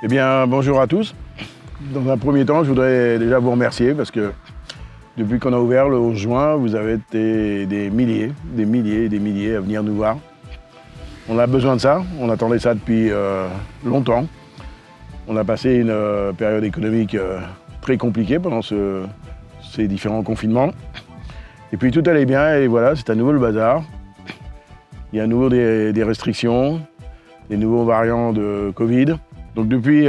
Eh bien, bonjour à tous. Dans un premier temps, je voudrais déjà vous remercier parce que depuis qu'on a ouvert le 11 juin, vous avez été des milliers à venir nous voir. On a besoin de ça, on attendait ça depuis longtemps. On a passé une période économique très compliquée pendant ces différents confinements. Et puis tout allait bien et voilà, c'est à nouveau le bazar. Il y a à nouveau des restrictions, des nouveaux variants de Covid. Donc depuis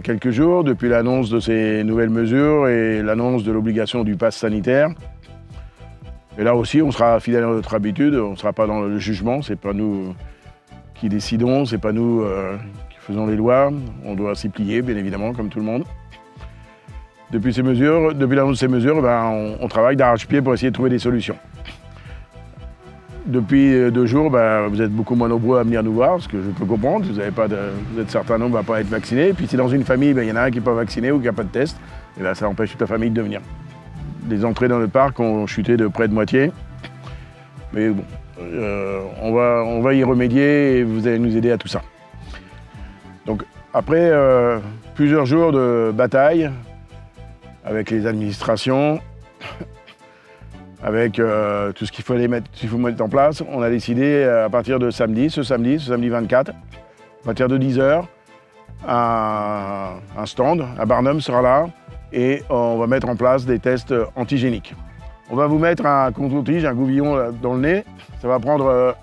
quelques jours, depuis l'annonce de ces nouvelles mesures et l'annonce de l'obligation du pass sanitaire, et là aussi on sera fidèle à notre habitude, on ne sera pas dans le jugement, c'est pas nous qui décidons, c'est pas nous qui faisons les lois, on doit s'y plier bien évidemment comme tout le monde. Depuis l'annonce de ces mesures, on travaille d'arrache-pied pour essayer de trouver des solutions. Depuis 2 jours, vous êtes beaucoup moins nombreux à venir nous voir, ce que je peux comprendre. Vous êtes certain nombre à ne pas être vaccinés. Et puis si dans une famille, il y en a un qui n'est pas vacciné ou qui n'a pas de test, et ça empêche toute la famille de venir. Les entrées dans le parc ont chuté de près de moitié. Mais bon, on va y remédier et vous allez nous aider à tout ça. Donc après plusieurs jours de bataille avec les administrations, avec tout ce qu'il faut mettre en place, on a décidé à partir de ce samedi 24, à partir de 10h, un stand à Barnum sera là et on va mettre en place des tests antigéniques. On va vous mettre un coton-tige, un gouvillon dans le nez, ça va prendre,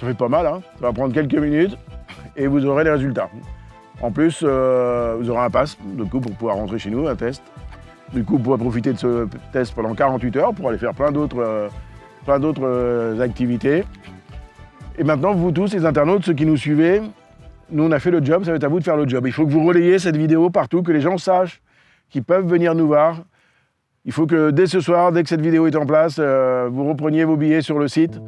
ça fait pas mal, hein, ça va prendre quelques minutes et vous aurez les résultats. En plus, vous aurez un pass pour pouvoir rentrer chez nous, un test. Du coup, vous pourrez profiter de ce test pendant 48 heures pour aller faire plein d'autres activités. Et maintenant, vous tous, les internautes, ceux qui nous suivez, nous, on a fait le job, ça va être à vous de faire le job. Il faut que vous relayez cette vidéo partout, que les gens sachent qu'ils peuvent venir nous voir. Il faut que dès ce soir, dès que cette vidéo est en place, vous repreniez vos billets sur le site.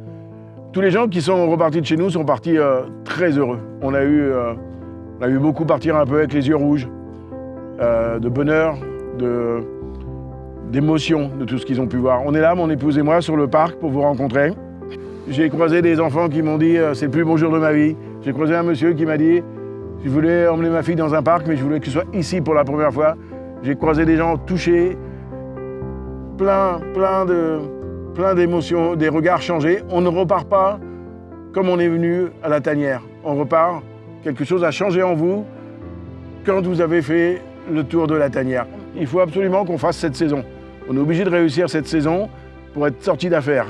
Tous les gens qui sont repartis de chez nous sont partis très heureux. On a eu beaucoup partir un peu avec les yeux rouges, de bonheur, d'émotion de tout ce qu'ils ont pu voir. On est là, mon épouse et moi, sur le parc pour vous rencontrer. J'ai croisé des enfants qui m'ont dit c'est le plus beau jour de ma vie. J'ai croisé un monsieur qui m'a dit je voulais emmener ma fille dans un parc, mais je voulais que ce soit ici pour la première fois. J'ai croisé des gens touchés, plein d'émotions, des regards changés. On ne repart pas comme on est venu à la tanière. On repart, quelque chose a changé en vous quand vous avez fait le tour de la tanière. Il faut absolument qu'on fasse cette saison. On est obligé de réussir cette saison pour être sorti d'affaires.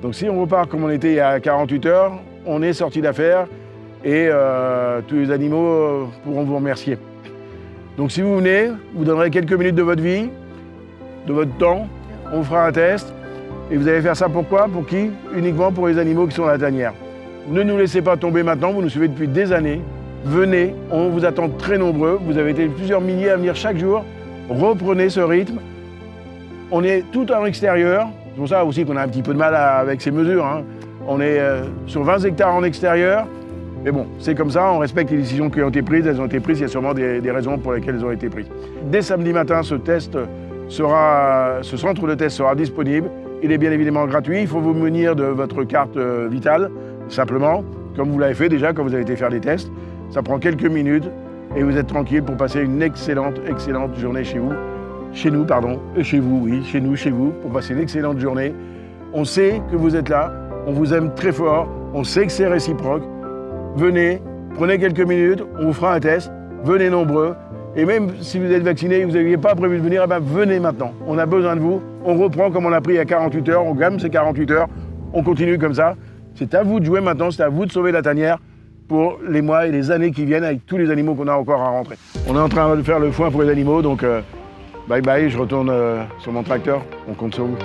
Donc si on repart comme on était il y a 48 heures, on est sorti d'affaires et tous les animaux pourront vous remercier. Donc si vous venez, vous donnerez quelques minutes de votre vie, de votre temps, on fera un test et vous allez faire ça pourquoi? Pour qui? Uniquement pour les animaux qui sont à la tanière. Ne nous laissez pas tomber maintenant, vous nous suivez depuis des années. Venez, on vous attend très nombreux. Vous avez été plusieurs milliers à venir chaque jour. Reprenez ce rythme. On est tout en extérieur. C'est pour ça aussi qu'on a un petit peu de mal avec ces mesures, hein. On est sur 20 hectares en extérieur. Mais bon, c'est comme ça, on respecte les décisions qui ont été prises. Elles ont été prises, il y a sûrement des raisons pour lesquelles elles ont été prises. Dès samedi matin, ce centre de test sera disponible. Il est bien évidemment gratuit. Il faut vous munir de votre carte vitale, simplement, comme vous l'avez fait déjà quand vous avez été faire des tests. Ça prend quelques minutes et vous êtes tranquille pour passer une excellente journée chez vous. Chez nous, pardon. Chez vous, oui. Chez nous, chez vous, pour passer une excellente journée. On sait que vous êtes là. On vous aime très fort. On sait que c'est réciproque. Venez, prenez quelques minutes. On vous fera un test. Venez nombreux. Et même si vous êtes vacciné et que vous n'aviez pas prévu de venir, venez maintenant. On a besoin de vous. On reprend comme on a pris il y a 48 heures. On gamme ces 48 heures. On continue comme ça. C'est à vous de jouer maintenant. C'est à vous de sauver la tanière pour les mois et les années qui viennent avec tous les animaux qu'on a encore à rentrer. On est en train de faire le foin pour les animaux, donc bye bye, je retourne sur mon tracteur, on compte sur vous.